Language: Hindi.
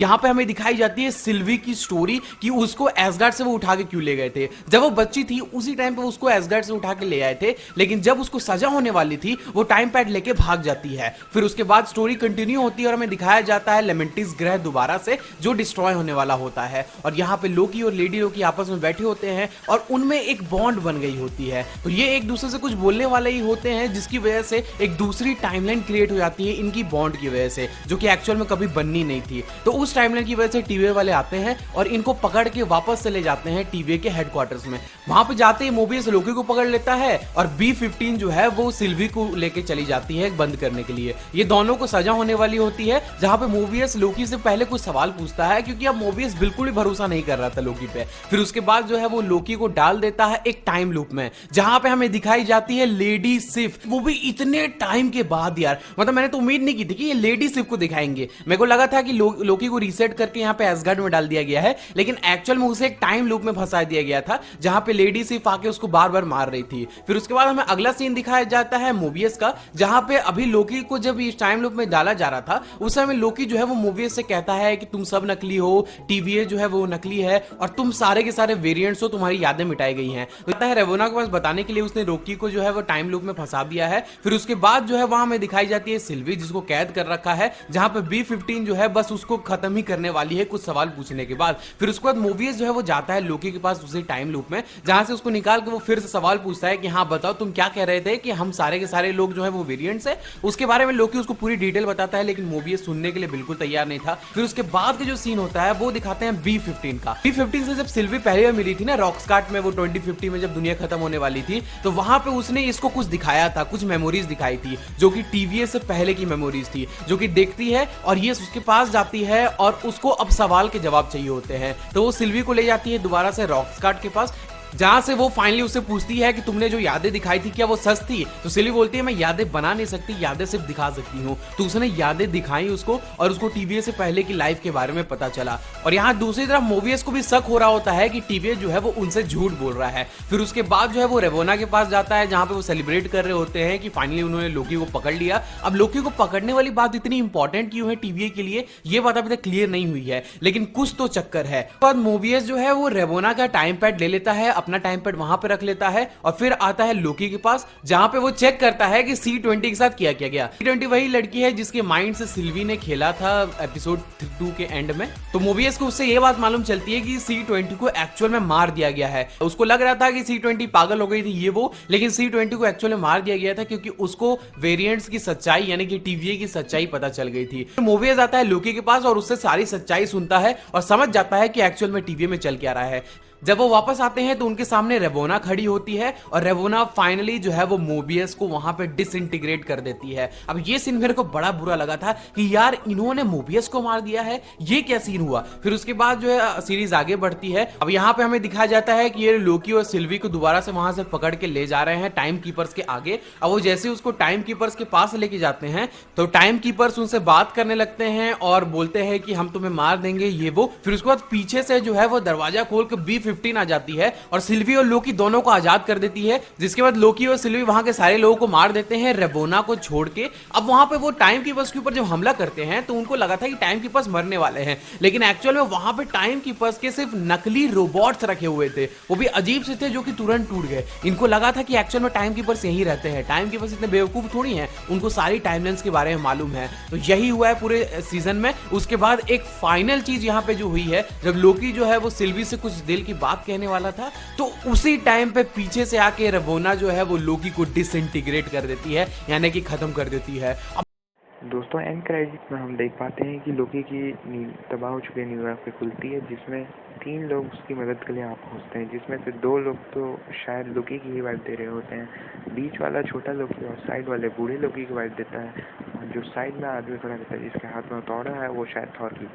यहाँ पे हमें दिखाई जाती है सिल्वी की स्टोरी कि उसको एसगार्ड से वो उठा के क्यों ले गए थे। जब वो बच्ची थी उसी टाइम पे उसको एसगार्ड से उठा के ले आए थे, लेकिन जब उसको सजा होने वाली थी वो टाइम पैड लेके भाग जाती है। फिर उसके बाद स्टोरी कंटिन्यू होती है और हमें दिखाया जाता है लेमेंटिस ग्रह दोबारा से जो डिस्ट्रॉय होने वाला होता है, और यहाँ पे लोकी और लेडी लोकी आपस में बैठे होते हैं और उनमें एक बॉन्ड बन गई होती है। तो ये एक दूसरे से कुछ बोलने वाले ही होते हैं, जिसकी वजह से एक दूसरी टाइमलाइन क्रिएट हो जाती है इनकी बॉन्ड की वजह से, जो कि एक्चुअल में कभी बननी नहीं थी। तो उस टाइमलाइन की वजह से टीवीए वाले आते हैं और इनको पकड़ के वापस से ले जाते हैं टीवीए के हेडक्वार्टर्स में। वहां पे जाते ही मोबियस लोकी को पकड़ लेता है और B-15 जो है वो सिल्वी को लेके चली जाती है बंद करने के लिए। ये दोनों को सजा होने वाली होती है, जहां पे मोबियस लोकी से पहले कुछ सवाल पूछता है, क्योंकि अब मोबियस बिल्कुल ही भरोसा नहीं कर रहा था लोकी पे। फिर उसके बाद जो है वो लोकी को डाल देता है एक टाइम लूप में, जहां पे हमें दिखाई जाती है लेडी सिफ, वो भी इतने टाइम के बाद यार। मतलब मैंने तो उम्मीद नहीं की थी कि ये लेडी सिफ को दिखाएंगे। मेरे को लगा था कि लोकी को रीसेट करके यहाँ पे एसगार्ड में डाल दिया गया है, लेकिन एक्चुअल में उसे एक टाइम लूप में फंसा दिया गया था, जहां पे लेडी सिर्फ आके उसको बार बार मार रही थी। फिर उसके बाद हमें अगला सीन दिखाया जाता है मोबियस का, जहां पे अभी लोकी को जब इस टाइम लूप में डाला जा रहा था उस समय लोकी जो है वो मोबियस से कहता है कि तुम सब नकली हो, टीवीए जो है वो नकली है और तुम सारे के सारे वेरिएंट्स हो, तुम्हारी यादें मिटाई गई हैं। लगता है रेवोना के पास बताने के लिए उसने लोकी को जो है वो टाइम लूप में फंसा दिया है। फिर उसके बाद जो है वहां हमें दिखाई जाती है सिल्वी, जिसको कैद कर रखा है, जहां पे B-15 जो है बस उसको खत्म ही करने वाली है कुछ सवाल पूछने के बाद। फिर उसके बाद मोबियस जो है वो जाता है लोकी के पास उसी टाइम लूप में, जहां से उसको निकाल के वो फिर से सवाल पूछता है कि हाँ बताओ तुम क्या कह रहे थे कि हम सारे के सारे लोग जो है वो वेरिएंट्स है। उसके बारे में लोकी उसको पूरी डिटेल बताता है, लेकिन मोबियस सुनने के लिए बिल्कुल तैयार नहीं था। फिर उसके बाद का जो सीन होता है वो दिखाते हैं B-15 का। B-15 से जब सिल्वी पहली बार मिली थी ना रॉकस्कार्ट में, वो 2050 में जब दुनिया खत्म होने वाली थी, तो वहां पे उसने इसको कुछ दिखाया था, कुछ मेमोरीज दिखाई थी जो कि टीवीएस से पहले की मेमोरीज थी, जो कि देखती है और ये उसके पास जाती है और उसको अब सवाल के जवाब चाहिए होते हैं। तो वो सिल्वी को ले जाती है दोबारा से रॉकस्कार्ट के पास, जहां से वो फाइनली उससे पूछती है कि तुमने जो यादें दिखाई थी क्या वो सच थी। तो सिल्वी बोलती है मैं यादें बना नहीं सकती, यादें सिर्फ दिखा सकती हूँ। तो उसने यादें दिखाई उसको और उसको टीवीएस से पहले की लाइफ के बारे में पता चला। और यहाँ दूसरी तरफ मोबियस को भी शक हो रहा होता है कि टीवीएस जो है वो उनसे झूठ बोल रहा है। फिर उसके बाद जो है वो रेवोना के पास जाता है, जहां पे वो सेलिब्रेट कर रहे होते हैं कि फाइनली उन्होंने लोकी को पकड़ लिया। अब लोकी को पकड़ने वाली बात इतनी इंपॉर्टेंट क्यों है टीवीए के लिए, ये बात अभी तक क्लियर नहीं हुई है, लेकिन कुछ तो चक्कर है। बाद मोबियस जो है वो रेवोना का टाइम पैड ले लेता है, अपना टाइम पैड वहां पे रख लेता है और फिर आता है लोकी के पास, जहां पे वो चेक करता है कि C-20 के साथ क्या किया गया। C-20 वही लड़की है जिसके माइंड से सिल्वी ने खेला था एपिसोड 2 के एंड में। तो मोबियस को उससे ये बात मालूम चलती है कि C-20 को एक्चुअल में मार दिया गया है। उसको लग रहा था कि C-20 पागल हो गई थी ये वो, लेकिन C-20 को एक्चुअल में मार दिया गया था क्योंकि उसको वेरिएंट्स की सच्चाई यानी कि टीवीए की सच्चाई पता चल गई थी। तो मोबियस आता है लोकी के पास और उससे सारी सच्चाई सुनता है और समझ जाता है कि एक्चुअल में टीवीए में चल क्या रहा है। जब वो वापस आते हैं तो उनके सामने रेवोना खड़ी होती है और रेवोना फाइनली जो है वो मोबियस को वहां पे डिसइंटीग्रेट कर देती है। अब ये सीन मेरे को बड़ा बुरा लगा था कि यार इन्होंने मोबियस को मार दिया है, ये क्या सीन हुआ। फिर उसके बाद जो है सीरीज आगे बढ़ती है। अब यहाँ पे हमें दिखाया जाता है कि ये लोकी और सिल्वी को दोबारा से वहां से पकड़ के ले जा रहे हैं टाइम कीपर्स के आगे। अब वो जैसे उसको टाइम कीपर्स के पास लेके जाते हैं तो टाइम कीपर्स उनसे बात करने लगते हैं और बोलते हैं कि हम तुम्हें मार देंगे ये वो। फिर उसके बाद पीछे से जो है वो दरवाजा खोल के B-15 आ जाती है और सिल्वी और लोकी दोनों को आजाद कर देती है, जिसके बाद लोकी और सिल्वी वहां के सारे लोगों को मार देते हैं रेवोना को छोड़ के। अब वहां पे वो टाइम कीपर्स के ऊपर जब हमला करते हैं तो उनको लगा था कि टाइम कीपर्स मरने वाले हैं, लेकिन एक्चुअल में वहां पे टाइम कीपर्स के सिर्फ नकली रोबोट्स रखे हुए थे, वो भी अजीब से थे जो कि तुरंत टूट गए। इनको लगा था कि एक्चुअल में टाइम कीपर्स यही रहते हैं, टाइम कीपर्स इतने बेवकूफ थोड़ी हैं, उनको सारी टाइमलाइंस के बारे में मालूम है। तो यही हुआ है पूरे सीजन में। उसके बाद एक फाइनल चीज यहाँ पे जो हुई है, जब लोकी जो है वो सिल्वी से कुछ दिल की बात कहने वाला था तो उसी टाइम पे पीछे से आके रेवोना जो है वो लोकी को डिसइंटीग्रेट कर देती है, यानी कि खत्म कर देती है। दोस्तों एंड क्रेडिट में हम देख पाते हैं कि लोकी की नींद तबाह हो चुकी नींद पे खुलती है, जिसमें 3 लोग उसकी मदद के लिए आप पहुँचते हैं, जिसमें से 2 लोग तो शायद लोकी की ही वाइफ दे रहे होते हैं। बीच वाला छोटा लोकी और साइड वाले बूढ़े लोकी की वाइफ देता है, और जो साइड में आदमी खड़ा रहता है जिसके हाथ में हथौड़ा है वो शायद थॉर की।